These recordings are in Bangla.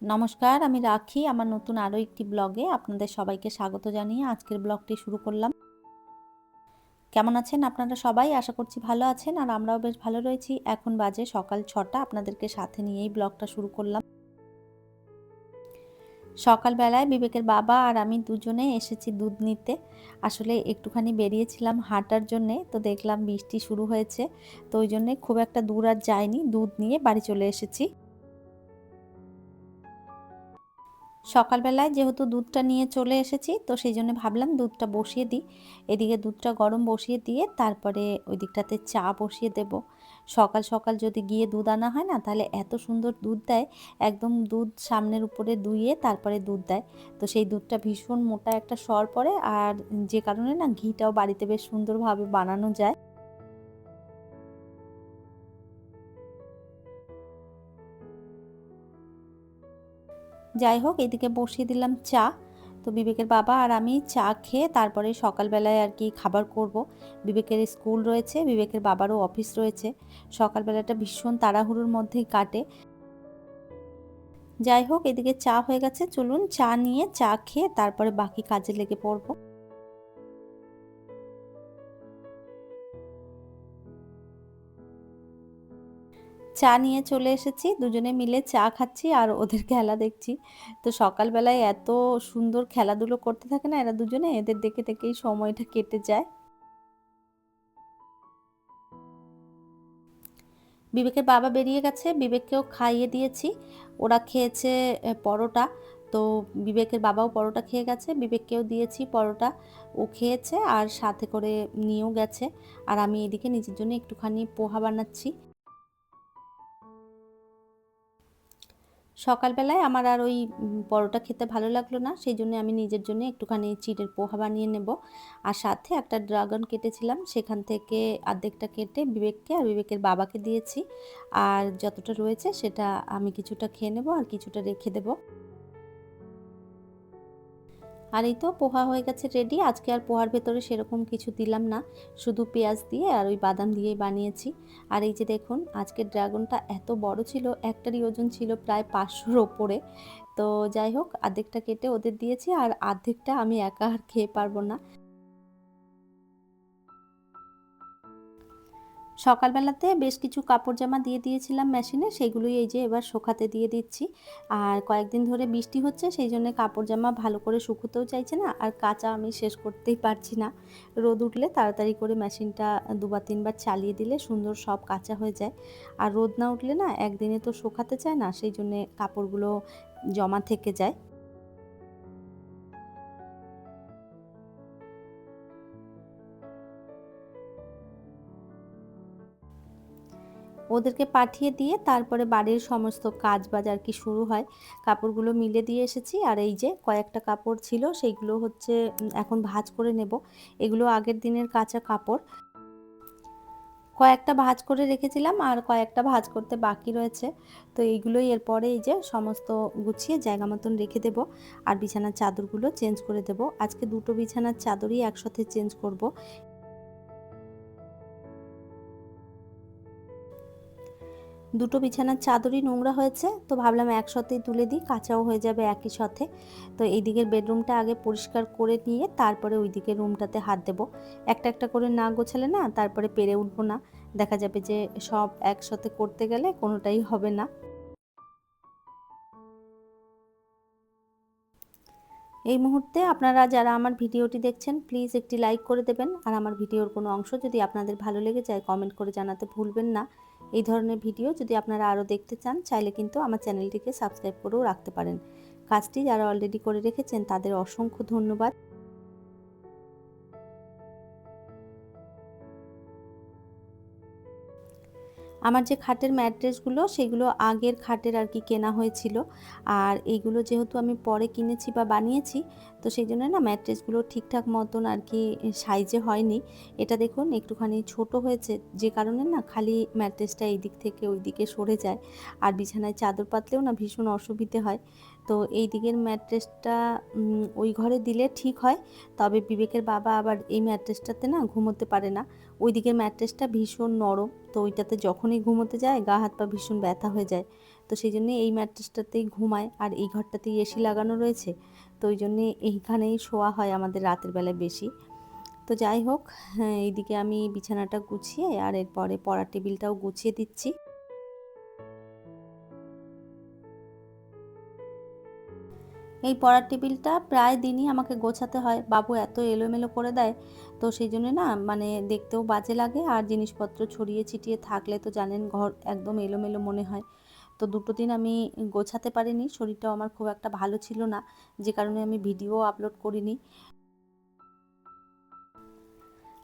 নমস্কার, আমি রাখি। আমার নতুন আরও একটি ব্লগে আপনাদের সবাইকে স্বাগত জানিয়ে আজকের ব্লগটি শুরু করলাম। কেমন আছেন আপনারা সবাই? আশা করছি ভালো আছেন আর আমরাও বেশ ভালো রয়েছি। এখন বাজে সকাল ৬টা, আপনাদেরকে সাথে নিয়েই ব্লগটা শুরু করলাম। সকালবেলায় বিবেকের বাবা আর আমি দুজনে এসেছি দুধ নিতে। আসলে একটুখানি বেরিয়েছিলাম হাঁটার জন্যে, তো দেখলাম বৃষ্টি শুরু হয়েছে। তো ওই জন্যে খুব একটা দূর আর যাইনি, দুধ নিয়ে বাড়ি চলে এসেছি। সকালবেলায় যেহেতু দুধটা নিয়ে চলে এসেছি, তো সেই জন্য ভাবলাম দুধটা বসিয়ে দিই। এদিকে দুধটা গরম বসিয়ে দিয়ে তারপরে ওই দিকটাতে চা বসিয়ে দেব। সকাল সকাল যদি গিয়ে দুধ আনা হয় না, তাহলে এত সুন্দর দুধ দেয়। একদম দুধ সামনের উপরে দুইয়ে তারপরে দুধ দেয়। তো সেই দুধটা ভীষণ মোটা একটা সর পড়ে, আর যে কারণে না ঘিটাও বাড়িতে বেশ সুন্দরভাবে বানানো যায়। যাই হোক, এদিকে বসিয়ে দিলাম চা। তো বিবেকের বাবা আর আমি চা খেয়ে তারপরে সকালবেলায় আর কি খাবার করব। বিবেকের স্কুল রয়েছে, বিবেকের বাবারও অফিস রয়েছে। সকালবেলাটা ভীষণ তাড়াহুড়োর মধ্যেই কাটে। যাই হোক, এদিকে চা হয়ে গেছে, চলুন চা নিয়ে চা খেয়ে তারপরে বাকি কাজে লেগে পড়ব। চা নিয়ে চলে এসেছি, দুজনে মিলে চা খাচ্ছি আর ওদের খেলা দেখছি। তো সকালবেলায় এত সুন্দর খেলাধুলো করতে থাকে না এরা দুজনে, এদের দেখে দেখেই সময়টা কেটে যায়। বিবেকের বাবা বেরিয়ে গেছে, বিবেককেও খাইয়ে দিয়েছি। ওরা খেয়েছে পরোটা। তো বিবেকের বাবাও পরোটা খেয়ে গেছে, বিবেককেও দিয়েছি পরোটা। ও খেয়েছে আর সাথে করে নিয়েও গেছে। আর আমি এদিকে নিজের জন্য একটুখানি পোহা বানাচ্ছি। সকালবেলায় আমার আর ওই পরোটা খেতে ভালো লাগলো না, সেই জন্য আমি নিজের জন্য একটুখানি চিড়ের পোহা বানিয়ে নেব। আর সাথে একটা ড্রাগন কেটেছিলাম, সেখান থেকে অর্ধেকটা কেটে বিবেককে আর বিবেকের বাবাকে দিয়েছি। আর যতটা রয়েছে সেটা আমি কিছুটা খেয়ে নেব আর কিছুটা রেখে দেব। আর এই তো পোহা হয়ে গেছে রেডি। আজকে আর পোহার ভেতরে সেরকম কিছু দিলাম না, শুধু পেঁয়াজ দিয়ে আর ওই বাদাম দিয়েই বানিয়েছি। আর এই যে দেখুন, আজকের ড্রাগনটা এত বড় ছিল, একটারই ওজন ছিল প্রায় 500-র ওপরে। তো যাই হোক, অর্ধেকটা কেটে ওদের দিয়েছি আর অর্ধেকটা আমি একা আর খেয়ে পারবো না। সকালবেলাতে বেশ কিছু কাপড় জামা দিয়ে দিয়েছিলাম মেশিনে, সেগুলোই এই যে এবার শুকাতে দিয়ে দিচ্ছি। আর কয়েকদিন ধরে বৃষ্টি হচ্ছে, সেই জন্য কাপড় জামা ভালো করে শুকোতেও চাইছে না, আর কাচা আমি শেষ করতেই পারছি না। রোদ উঠলে তাড়াতাড়ি করে মেশিনটা 2-3 বার চালিয়ে দিলে সুন্দর সব কাচা হয়ে যায়। আর রোদ না উঠলে না একদিনে তো শুকাতে চায় না, সেই জন্যে কাপড়গুলো জমা থেকে যায়। ওদেরকে পাঠিয়ে দিয়ে তারপরে বাড়ির সমস্ত কাজবাজ আর কি শুরু হয়। কাপড়গুলো মিলে দিয়ে এসেছি আর এই যে কয়েকটা কাপড় ছিল সেইগুলো হচ্ছে এখন ভাঁজ করে নেব। এগুলো আগের দিনের কাঁচা কাপড়। কয়েকটা ভাঁজ করে রেখেছিলাম আর কয়েকটা ভাঁজ করতে বাকি রয়েছে। তো এইগুলোই এরপরে এই যে সমস্ত গুছিয়ে জায়গা মতন রেখে দেব। আর বিছানার চাদরগুলো চেঞ্জ করে দেব। আজকে দুটো বিছানার চাদরই একসাথে চেঞ্জ করব। দুটো বিছানার চাদরই নোংরা হয়েছে, তো ভাবলাম একসাথেই তুলে দিই, কাচাও হয়ে যাবে একই সাথে। তো এই দিকের বেডরুমটা আগে পরিষ্কার করে নিয়ে তারপরে ওই দিকের রুমটাতে হাত দেব। একটা একটা করে না গোছালে না তারপরে পেরে উঠবো না, দেখা যাবে যে সব একসাথে করতে গেলে কোনোটাই হবে না। এই মুহূর্তে আপনারা যারা আমার ভিডিওটি দেখছেন, প্লিজ একটি লাইক করে দেবেন। আর আমার ভিডিওর কোনো অংশ যদি আপনাদের ভালো লেগে যায়, কমেন্ট করে জানাতে ভুলবেন না। এই ধরনের ভিডিও যদি আপনারা আরও দেখতে চান, চাইলে কিন্তু আমার চ্যানেলটিকে সাবস্ক্রাইব করেও রাখতে পারেন। কাজটি যারা অলরেডি করে রেখেছেন তাদের অসংখ্য ধন্যবাদ। আমার যে খাটের ম্যাট্রেসগুলো সেগুলো আগের খাটের আর কি কেনা হয়েছিল। আর এইগুলো যেহেতু আমি পরে কিনেছি বা বানিয়েছি, তো সেই জন্য না ম্যাট্রেসগুলো ঠিকঠাক মতন আর কি সাইজে হয়নি। এটা দেখুন একটুখানি ছোট হয়েছে, যে কারণে না খালি ম্যাট্রেসটা এই দিক থেকে ওই দিকে সরে যায়। আর বিছানায় চাদর পাতলেও না ভীষণ অসুবিধে হয়। তো এই দিকের ম্যাট্রেসটা ওই ঘরে দিলে ঠিক হয়। তবে বিবেকের বাবা আবার এই ম্যাট্রেসটাতে না ঘুমোতে পারে না। ওই দিকের ম্যাট্রেসটা ভীষণ নরম, তো ওইটাতে যখনই ঘুমোতে যায় গা হাত পা ভীষণ ব্যথা হয়ে যায়। তো সেই জন্যে এই ম্যাট্রেসটাতেই ঘুমায়, আর এই ঘরটাতেই এসি লাগানো রয়েছে, তো ওই জন্যে এইখানেই শোয়া হয় আমাদের রাতের বেলায় বেশি। তো যাই হোক, হ্যাঁ, এইদিকে আমি বিছানাটা গুছিয়ে আর এরপরে পড়ার টেবিলটাও গুছিয়ে দিচ্ছি। এই পড়ার টেবিলটা প্রায় দিনই আমাকে গোছাতে হয়, বাবু এত এলোমেলো করে দেয়, তো সেই জন্য না মানে দেখতেও বাজে লাগে, আর জিনিসপত্র ছড়িয়ে ছিটিয়ে থাকলে তো জানেন ঘর একদম এলোমেলো মনে হয়। তো দুটো দিন আমি গোছাতে পারিনি, শরীরটাও আমার খুব একটা ভালো ছিল না, যে কারণে আমি ভিডিও আপলোড করিনি।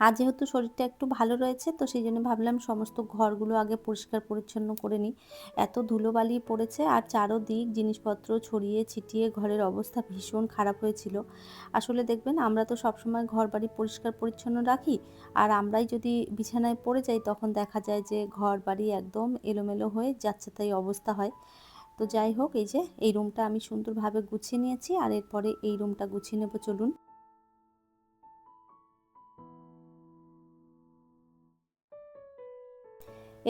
আর যেহেতু শরীরটা একটু ভালো রয়েছে, তো সেই জন্য ভাবলাম সমস্ত ঘরগুলো আগে পরিষ্কার পরিচ্ছন্ন করে নিই। এত ধুলোবালি পড়েছে আর চারোদিক জিনিসপত্র ছড়িয়ে ছিটিয়ে ঘরের অবস্থা ভীষণ খারাপ হয়েছিল। আসলে দেখবেন আমরা তো সবসময় ঘর বাড়ি পরিষ্কার পরিচ্ছন্ন রাখি, আর আমরাই যদি বিছানায় পড়ে যাই তখন দেখা যায় যে ঘর বাড়ি একদম এলোমেলো হয়ে যাচ্ছে তাই অবস্থা হয়। তো যাই হোক, এই যে এই রুমটা আমি সুন্দরভাবে গুছিয়ে নিয়েছি, আর এরপরে এই রুমটা গুছিয়ে নেব চলুন।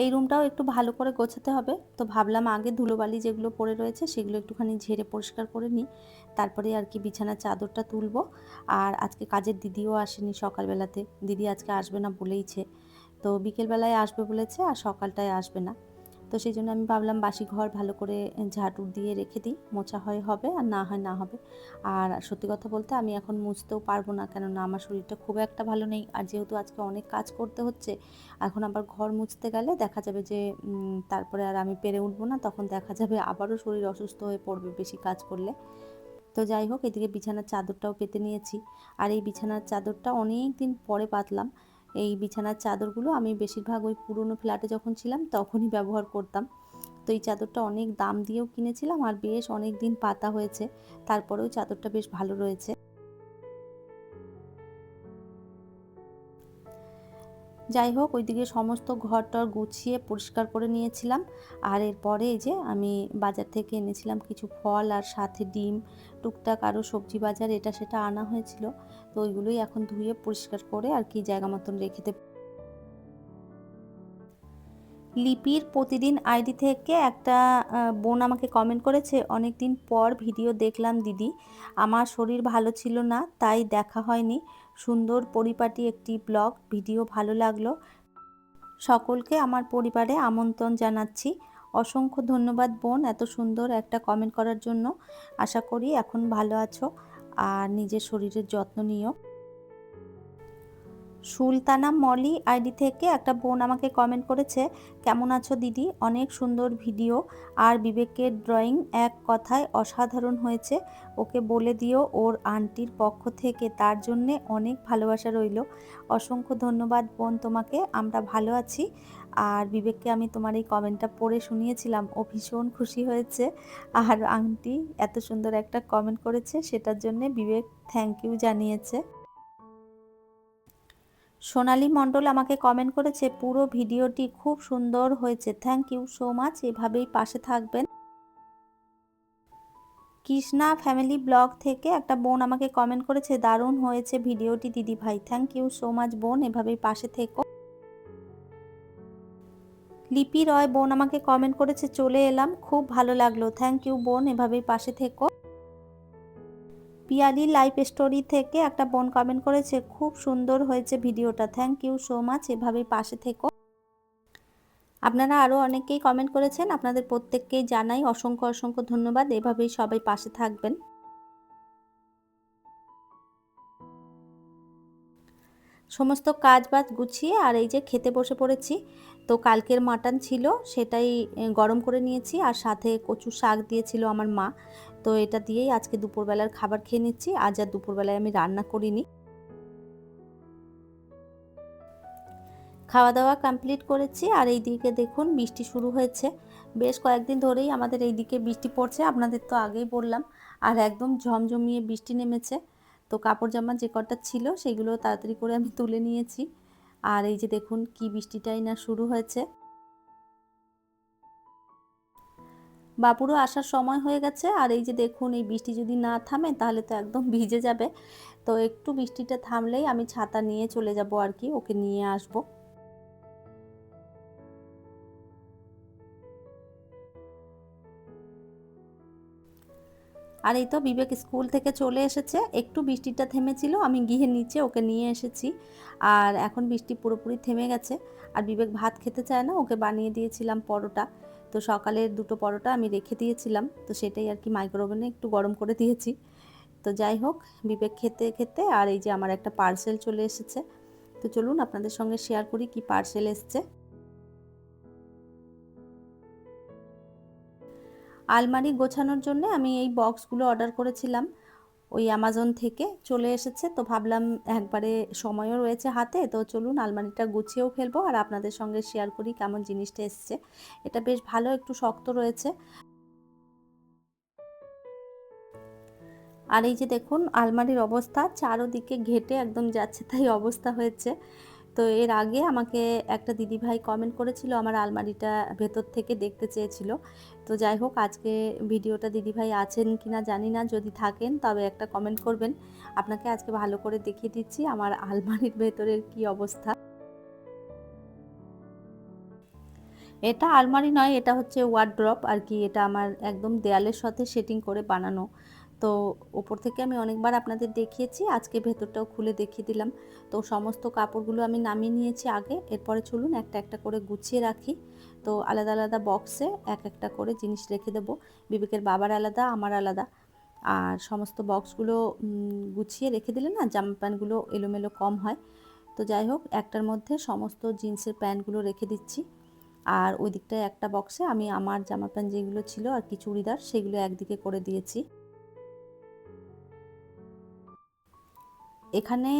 এই রুমটাও একটু ভালো করে গোছাতে হবে, তো ভাবলাম আগে ধুলোবালি যেগুলো পড়ে রয়েছে সেগুলো একটুখানি ঝেড়ে পরিষ্কার করে নিই, তারপরে আর কি বিছানার চাদরটা তুলবো। আর আজকে কাজের দিদিও আসেনি সকালবেলাতে, দিদি আজকে আসবে না বলেইছে, তো বিকেলবেলায় আসবে বলেছে আর সকালটায় আসবে না। তো সেই জন্য আমি ভাবলাম বাসি ঘর ভালো করে ঝাড়ু দিয়ে রেখে দিই, মোছা হয় হবে আর না হয় না হবে। আর সত্যি কথা বলতে আমি এখন মুছতেও পারবো না, কেননা আমার শরীরটা খুব একটা ভালো নেই, আর যেহেতু আজকে অনেক কাজ করতে হচ্ছে, এখন আবার ঘর মুছতে গেলে দেখা যাবে যে তারপরে আর আমি পেরে উঠবো না, তখন দেখা যাবে আবারও শরীর অসুস্থ হয়ে পড়বে বেশি কাজ করলে। তো যাই হোক, এদিকে বিছানার চাদরটাও পেতে নিয়েছি, আর এই বিছানার চাদরটা অনেক দিন পরে পাতলাম। এই বিছানার চাদরগুলো আমি বেশিরভাগ ওই পুরনো ফ্ল্যাটে যখন ছিলাম তখনই ব্যবহার করতাম। তো এই চাদরটা অনেক দাম দিয়েও কিনেছিলাম, আর বেশ অনেক দিন পাতা হয়েছে, তারপরেও চাদরটা বেশ ভালো রয়েছে। যাই হোক, ওইদিকে সমস্ত ঘর-টর গুছিয়ে পরিষ্কার করে নিয়েছিলাম। আর এরপরে এই যে আমি বাজার থেকে এনেছিলাম কিছু ফল আর সাথে ডিম, টুকটাক আরও সবজি বাজার এটা সেটা আনা হয়েছিল। তো ওইগুলোই এখন ধুয়ে পরিষ্কার করে আর কি জায়গা মতন রেখে দেব। লিপির প্রতিদিন আইডি থেকে একটা বোন আমাকে কমেন্ট করেছে, অনেকদিন পর ভিডিও দেখলাম দিদি, আমার শরীর ভালো ছিল না তাই দেখা হয়নি, সুন্দর পরিপাটি একটি ব্লগ ভিডিও ভালো লাগলো, সকলকে আমার পরিবারে আমন্ত্রণ জানাচ্ছি। অসংখ্য ধন্যবাদ বোন এত সুন্দর একটা কমেন্ট করার জন্য। আশা করি এখন ভালো আছো আর নিজের শরীরের যত্ন নিও। সুলতানা মলি আইডি থেকে একটা বোন আমাকে কমেন্ট করেছে, কেমন আছো দিদি, অনেক সুন্দর ভিডিও আর বিবেকের ড্রয়িং এক কথায় অসাধারণ হয়েছে, ওকে বলে দিও ওর আন্টির পক্ষ থেকে তার জন্যে অনেক ভালোবাসা রইল। অসংখ্য ধন্যবাদ বোন তোমাকে, আমরা ভালো আছি। আর বিবেককে আমি তোমার এই কমেন্টটা পড়ে শুনিয়েছিলাম, ও ভীষণ খুশি হয়েছে, আর আন্টি এত সুন্দর একটা কমেন্ট করেছে সেটার জন্যে বিবেক থ্যাংক ইউ জানিয়েছে। সোনালী মণ্ডল আমাকে কমেন্ট করেছে, পুরো ভিডিওটি খুব সুন্দর হয়েছে, থ্যাংক ইউ সো মাচ, এভাবেই পাশে থাকবেন। কৃষ্ণা ফ্যামিলি ব্লগ থেকে একটা বোন আমাকে কমেন্ট করেছে, দারুণ হয়েছে ভিডিওটি দিদি ভাই, থ্যাংক ইউ সো মাচ বোন, এভাবেই পাশে থেকো। লিপি রয় বোন আমাকে কমেন্ট করেছে, চলে এলাম, খুব ভালো লাগলো, থ্যাংক ইউ বোন, এভাবেই পাশে থেকো। পিয়ালি লাইফ স্টোরি থেকে একটা বোন কমেন্ট করেছে, খুব সুন্দর হয়েছে ভিডিওটা, থ্যাংক ইউ সো মাচ, এভাবেই পাশে থেকো। আপনারা আরও অনেকেই কমেন্ট করেছেন, আপনাদের প্রত্যেককেই জানাই অসংখ্য অসংখ্য ধন্যবাদ, এভাবেই সবাই পাশে থাকবেন। সমস্ত কাজ বাজ গুছিয়ে আর এই যে খেতে বসে পড়েছি। তো কালকের মাটন ছিল সেটাই গরম করে নিয়েছি, আর সাথে কচু শাক দিয়েছিল আমার মা, তো এটা দিয়েই আজকে দুপুরবেলার খাবার খেয়ে নিচ্ছি, আজ আর দুপুরবেলায় আমি রান্না করিনি। খাওয়া দাওয়া কমপ্লিট করেছি, আর এই দিকে দেখুন বৃষ্টি শুরু হয়েছে, বেশ কয়েকদিন ধরেই আমাদের এই দিকে বৃষ্টি পড়ছে, আপনাদের তো আগেই বললাম, আর একদম ঝমঝমিয়ে বৃষ্টি নেমেছে। তো কাপড় জামা যে কটা ছিল সেগুলো তাড়াতাড়ি করে আমি তুলে নিয়েছি, আর এই যে দেখুন কি বৃষ্টিটাই না শুরু হয়েছে। বাবুরও আসার সময় হয়ে গেছে, আর এই যে দেখুন এই বৃষ্টি যদি না থামে তাহলে তো একদম ভিজে যাবে। তো একটু বৃষ্টিটা থামলেই আমি ছাতা নিয়ে চলে যাব আর কি, ওকে নিয়ে আসব। আর এই তো বিবেক স্কুল থেকে চলে এসেছে, একটু বৃষ্টিটা থেমেছিল, আমি গিয়ে নিচে ওকে নিয়ে এসেছি। আর এখন বৃষ্টি পুরোপুরি থেমে গেছে। আর বিবেক ভাত খেতে চায় না, ওকে বানিয়ে দিয়েছিলাম পরোটা। তো সকালের দুটো পরোটা আমি রেখে দিয়েছিলাম, তো সেটাই আর কি মাইক্রোওভেনে একটু গরম করে দিয়েছি। তো যাই হোক, বিবেক খেতে খেতে আর এই যে আমার একটা পার্সেল চলে এসেছে। তো চলুন আপনাদের সঙ্গে শেয়ার করি কি পার্সেল এসছে। আলমারি গোছানোর জন্য আমি এই বক্সগুলো অর্ডার করেছিলাম ওই অ্যামাজন থেকে, চলে এসেছে। তো ভাবলাম একবারে সময়ও রয়েছে হাতে, তো চলুন আলমারিটা গুছিয়েও ফেলবো আর আপনাদের সঙ্গে শেয়ার করি কেমন জিনিসটা এসছে। এটা বেশ ভালো, একটু শক্ত রয়েছে। আর এই যে দেখুন আলমারির অবস্থা, চারোদিকে ঘেটে একদম যাচ্ছে তাই অবস্থা হয়েছে। তো এর আগে আমাকে একটা দিদিভাই কমেন্ট করেছিল, আমার আলমারিটা ভেতর থেকে দেখতে চেয়েছিল। তো যাই হোক, আজকে ভিডিওটা দিদিভাই আছেন কিনা জানি না, যদি থাকেন তবে একটা কমেন্ট করবেন। আপনাকে আজকে ভালো করে দেখিয়ে দিচ্ছি আমার আলমারির ভেতরের কি অবস্থা। এটা আলমারি নয়, এটা হচ্ছে ওয়ার্ড্রপ আর কি, এটা আমার একদম দেয়ালের সাথে সেটিং করে বানানো। তো ওপর থেকে আমি অনেকবার আপনাদের দেখিয়েছি, আজকে ভেতরটাও খুলে দেখিয়ে দিলাম। তো সমস্ত কাপড়গুলো আমি নামিয়ে নিয়েছি আগে, এরপরে চলুন একটা একটা করে গুছিয়ে রাখি। তো আলাদা আলাদা বক্সে এক একটা করে জিনিস রেখে দেবো, বিবেকের বাবার আলাদা, আমার আলাদা। আর সমস্ত বক্সগুলো গুছিয়ে রেখে দিলে না জামা প্যান্টগুলো এলোমেলো কম হয়। তো যাই হোক, একটার মধ্যে সমস্ত জিন্সের প্যান্টগুলো রেখে দিচ্ছি। আর ওই দিকটায় একটা বক্সে আমি আমার জামা প্যান্ট যেগুলো ছিল আর কি চুড়িদার, সেগুলো একদিকে করে দিয়েছি। এখানে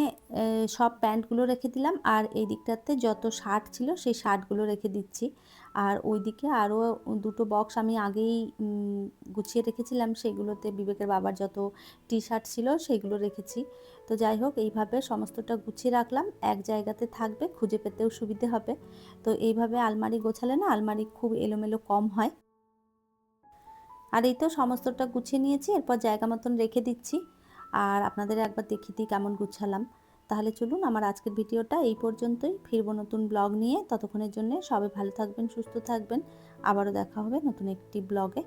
সব প্যান্টগুলো রেখে দিলাম, আর এই দিকটাতে যত শার্ট ছিল সেই শার্টগুলো রেখে দিচ্ছি। আর ওই দিকে আরও দুটো বক্স আমি আগেই গুছিয়ে রেখেছিলাম, সেগুলোতে বিবেকের বাবার যত টি শার্ট ছিল সেগুলো রেখেছি। তো যাই হোক, এইভাবে সমস্তটা গুছিয়ে রাখলাম, এক জায়গাতে থাকবে, খুঁজে পেতেও সুবিধে হবে। তো এইভাবে আলমারি গোছালে না আলমারি খুব এলোমেলো কম হয়। আর এই তো সমস্তটা গুছিয়ে নিয়েছি, এরপর জায়গা মতন রেখে দিচ্ছি। আর আপনাদের একবার দেখিয়ে দিই কেমন গুছালাম। তাহলে চলুন, আমার আজকের ভিডিওটা এই পর্যন্তই, ফিরবো নতুন ব্লগ নিয়ে। ততক্ষণের জন্য সবাই ভালো থাকবেন, সুস্থ থাকবেন। আবারও দেখা হবে নতুন একটি ব্লগে।